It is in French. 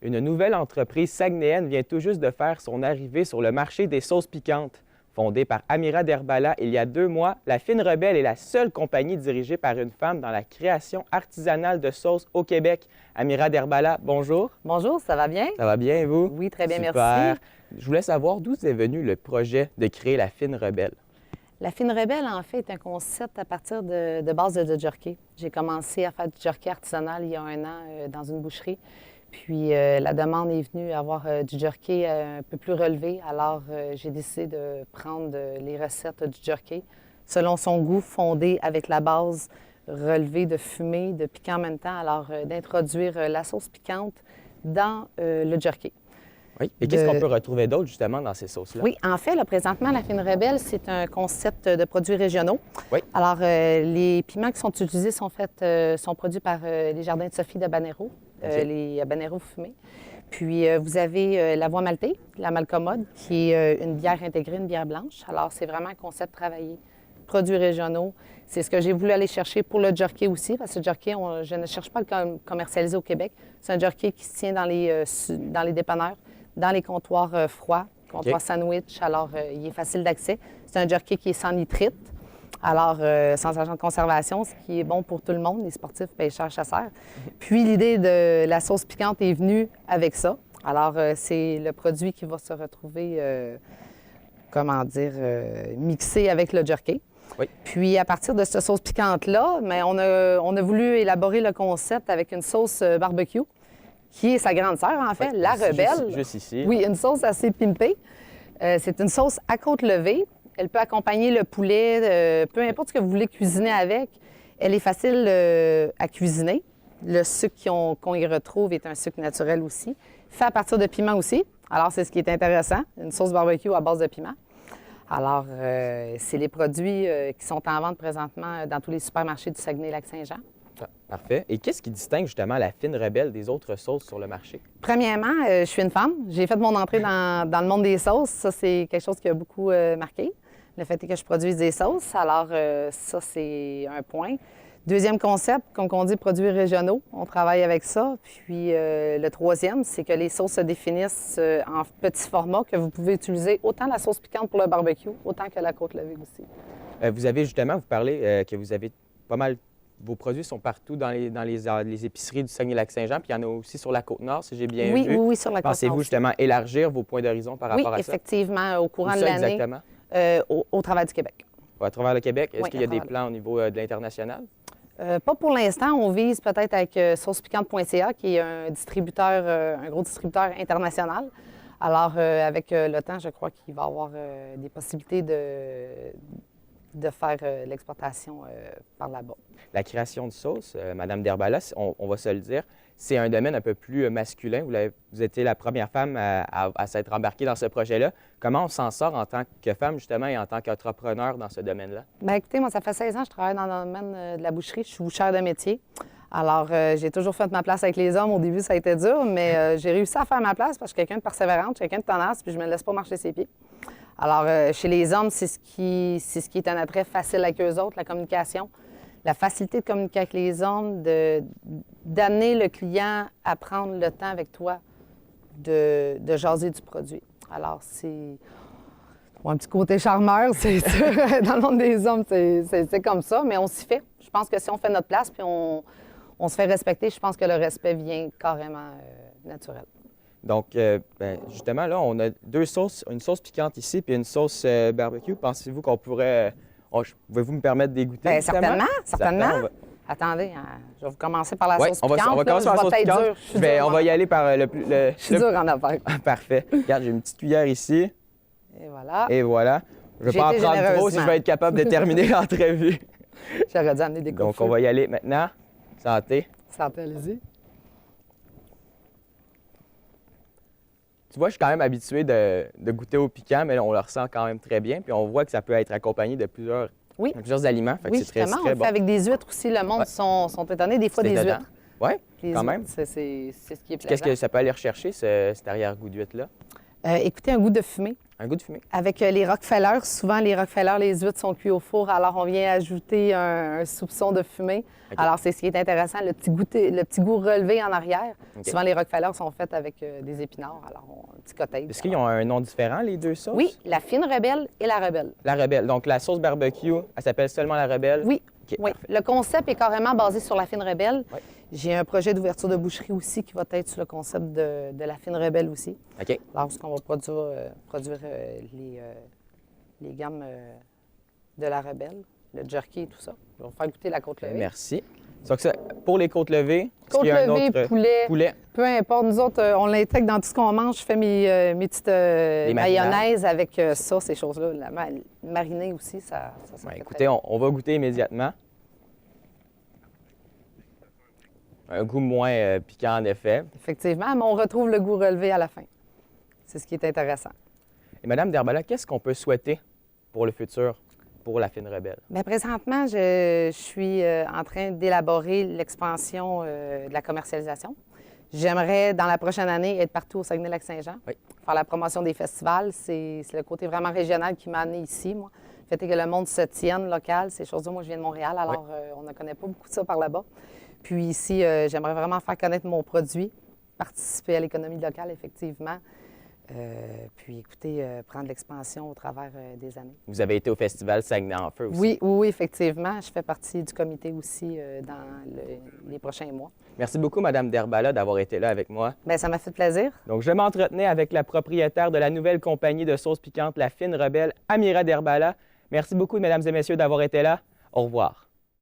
Une nouvelle entreprise saguenéenne vient tout juste de faire son arrivée sur le marché des sauces piquantes. Fondée par Amira Derbala il y a 2 mois, La Fine Rebelle est la seule compagnie dirigée par une femme dans la création artisanale de sauces au Québec. Amira Derbala, bonjour. Bonjour, ça va bien? Ça va bien et vous? Oui, très bien, Super. merci. Je voulais savoir d'où est venu le projet de créer La Fine Rebelle. La Fine Rebelle, en fait, est un concept à partir de base de jerky. J'ai commencé à faire du jerky artisanal il y a 1 an dans une boucherie. Puis la demande est venue avoir du jerky un peu plus relevé. Alors, j'ai décidé de prendre les recettes du jerky selon son goût, fondé avec la base relevée de fumée, de piquant en même temps. Alors, d'introduire la sauce piquante dans le jerky. Oui. Et qu'est-ce qu'on peut retrouver d'autre, justement, dans ces sauces-là? Oui, en fait, là, présentement, La Fine Rebelle, c'est un concept de produits régionaux. Oui. Alors, les piments qui sont utilisés sont produits par les Jardins de Sophie d'Habanero, les habaneros fumés. Puis, vous avez la Voie Maltée, la Malcommode, qui est une bière intégrée, une bière blanche. Alors, c'est vraiment un concept travaillé. Produits régionaux. C'est ce que j'ai voulu aller chercher pour le jerky aussi, parce que le jerky, je ne cherche pas à le commercialiser au Québec. C'est un jerky qui se tient dans les dépanneurs, dans les comptoirs froids, comptoirs sandwich. Alors, il est facile d'accès. C'est un jerky qui est sans nitrite, alors sans agent de conservation, ce qui est bon pour tout le monde, les sportifs, pêcheurs, chasseurs. Puis, l'idée de la sauce piquante est venue avec ça. Alors, c'est le produit qui va se retrouver, mixé avec le jerky. Oui. Puis, à partir de cette sauce piquante-là, mais on a voulu élaborer le concept avec une sauce barbecue, qui est sa grande sœur, en fait, la Rebelle. Juste ici. Oui, une sauce assez pimpée. C'est une sauce à côte levée. Elle peut accompagner le poulet, peu importe ce que vous voulez cuisiner avec. Elle est facile à cuisiner. Le sucre qu'on y retrouve est un sucre naturel aussi. Fait à partir de piment aussi. Alors, c'est ce qui est intéressant, une sauce barbecue à base de piment. Alors, c'est les produits qui sont en vente présentement dans tous les supermarchés du Saguenay-Lac-Saint-Jean. Ah, parfait. Et qu'est-ce qui distingue justement La Fine Rebelle des autres sauces sur le marché? Premièrement, je suis une femme. J'ai fait mon entrée dans le monde des sauces. Ça, c'est quelque chose qui a beaucoup marqué. Le fait est que je produise des sauces. Alors, ça, c'est un point. Deuxième concept, comme on dit, produits régionaux. On travaille avec ça. Puis le troisième, c'est que les sauces se définissent en petits formats que vous pouvez utiliser autant la sauce piquante pour le barbecue, autant que la côte levée aussi. Vous avez justement, vous parlez que vous avez pas mal, vos produits sont partout dans les épiceries du Saguenay-Lac-Saint-Jean, puis il y en a aussi sur la Côte-Nord, si j'ai bien vu. Oui, sur la Côte-Nord. Pensez-vous justement élargir vos points d'horizon par rapport à ça? Oui, effectivement, au courant Où de ça l'année, exactement? au travail du Québec. À travers le Québec, est-ce Oui, qu'il y a à des travers plans au niveau de l'international? Pas pour l'instant. On vise peut-être avec saucepiquante.ca, qui est un distributeur, un gros distributeur international. Alors, avec le temps, je crois qu'il va y avoir des possibilités de faire l'exportation par là-bas. La création de sauce, Madame Derbala, on va se le dire, c'est un domaine un peu plus masculin. Vous étiez la première femme à s'être embarquée dans ce projet-là. Comment on s'en sort en tant que femme, justement, et en tant qu'entrepreneur dans ce domaine-là? Bien, écoutez, moi, ça fait 16 ans que je travaille dans le domaine de la boucherie. Je suis bouchère de métier. Alors, j'ai toujours fait ma place avec les hommes. Au début, ça a été dur, mais j'ai réussi à faire ma place parce que je suis quelqu'un de persévérante, je suis quelqu'un de tenace, puis je ne me laisse pas marcher ses pieds. Alors, chez les hommes, c'est ce qui est un attrait facile avec eux autres, la communication. La facilité de communiquer avec les hommes, d'amener le client à prendre le temps avec toi de jaser du produit. Alors, c'est un petit côté charmeur, c'est sûr. Dans le monde des hommes, c'est comme ça, mais on s'y fait. Je pense que si on fait notre place puis on se fait respecter, je pense que le respect vient carrément naturel. Donc, justement, là, on a 2 sauces, une sauce piquante ici puis une sauce barbecue. Pensez-vous qu'on pourrait... Pouvez-vous me permettre d'y goûter? Bien, certainement. Attendez, je vais vous commencer par la sauce piquante. On va commencer par la sauce piquante. On va y aller par le plus... Je suis dur en affaires. Parfait. Regarde, j'ai une petite cuillère ici. Et voilà. Et voilà. Je ne vais pas en prendre trop si je vais être capable de terminer l'entrevue. J'aurais dû amener des coups. Donc, on va y aller maintenant. Santé. Santé, allez-y. Tu vois, je suis quand même habitué de goûter au piquant, mais là, on le ressent quand même très bien. Puis on voit que ça peut être accompagné de plusieurs aliments. Fait que oui, c'est très on bon. le fait avec des huîtres aussi. Le monde sont étonnés. Des fois, des huîtres. Oui, quand même. C'est ce qui est plaisant. Qu'est-ce que ça peut aller rechercher, cet arrière-goût d'huître-là? Écoutez, un goût de fumée. Un goût de fumée. Avec les Rockefeller, souvent les Rockefeller, les huîtres sont cuites au four, alors on vient ajouter un soupçon de fumée. OK. Alors c'est ce qui est intéressant, le petit goût relevé en arrière. OK. Souvent les Rockefeller sont faits avec des épinards, alors un petit cottage. Est-ce qu'ils ont un nom différent, les deux sauces? Oui, la fine rebelle et la rebelle. La Rebelle. Donc, la sauce barbecue, elle s'appelle seulement la Rebelle? Oui, OK, oui. parfait. Le concept est carrément basé sur la fine rebelle. Oui. J'ai un projet d'ouverture de boucherie aussi qui va être sur le concept de la fine rebelle aussi. OK. Lorsqu'on va produire les gammes de la rebelle, le jerky et tout ça. Je vais vous faire goûter la côte levée. Merci. Donc, ça, pour les côtes levées, est-ce Côte qu'il y a un levée, autre poulet, peu importe. Nous autres, on l'intègre dans tout ce qu'on mange. Je fais mes petites marinades. mayonnaises avec ça, ces choses-là. Mariner aussi, ça Ouais, fait écoutez, on va goûter immédiatement. Un goût moins piquant, en effet. Effectivement, mais on retrouve le goût relevé à la fin. C'est ce qui est intéressant. Et Madame Derbala, qu'est-ce qu'on peut souhaiter pour le futur, pour la Fine Rebelle? Bien, présentement, je suis en train d'élaborer l'expansion de la commercialisation. J'aimerais, dans la prochaine année, être partout au Saguenay-Lac-Saint-Jean, Oui. faire la promotion des festivals. C'est le côté vraiment régional qui m'a amené ici, moi. Le fait est que le monde se tienne local, ces choses-là. Moi, je viens de Montréal, alors on ne connaît pas beaucoup de ça par là-bas. Puis ici, j'aimerais vraiment faire connaître mon produit, participer à l'économie locale, effectivement. Puis, écoutez, prendre l'expansion au travers des années. Vous avez été au festival Saguenay en feu aussi. Oui, oui, effectivement. Je fais partie du comité aussi dans les prochains mois. Merci beaucoup, Madame Derbala, d'avoir été là avec moi. Bien, ça m'a fait plaisir. Donc, je m'entretenais avec la propriétaire de la nouvelle compagnie de sauces piquantes, la Fine Rebelle, Amira Derbala. Merci beaucoup, mesdames et messieurs, d'avoir été là. Au revoir.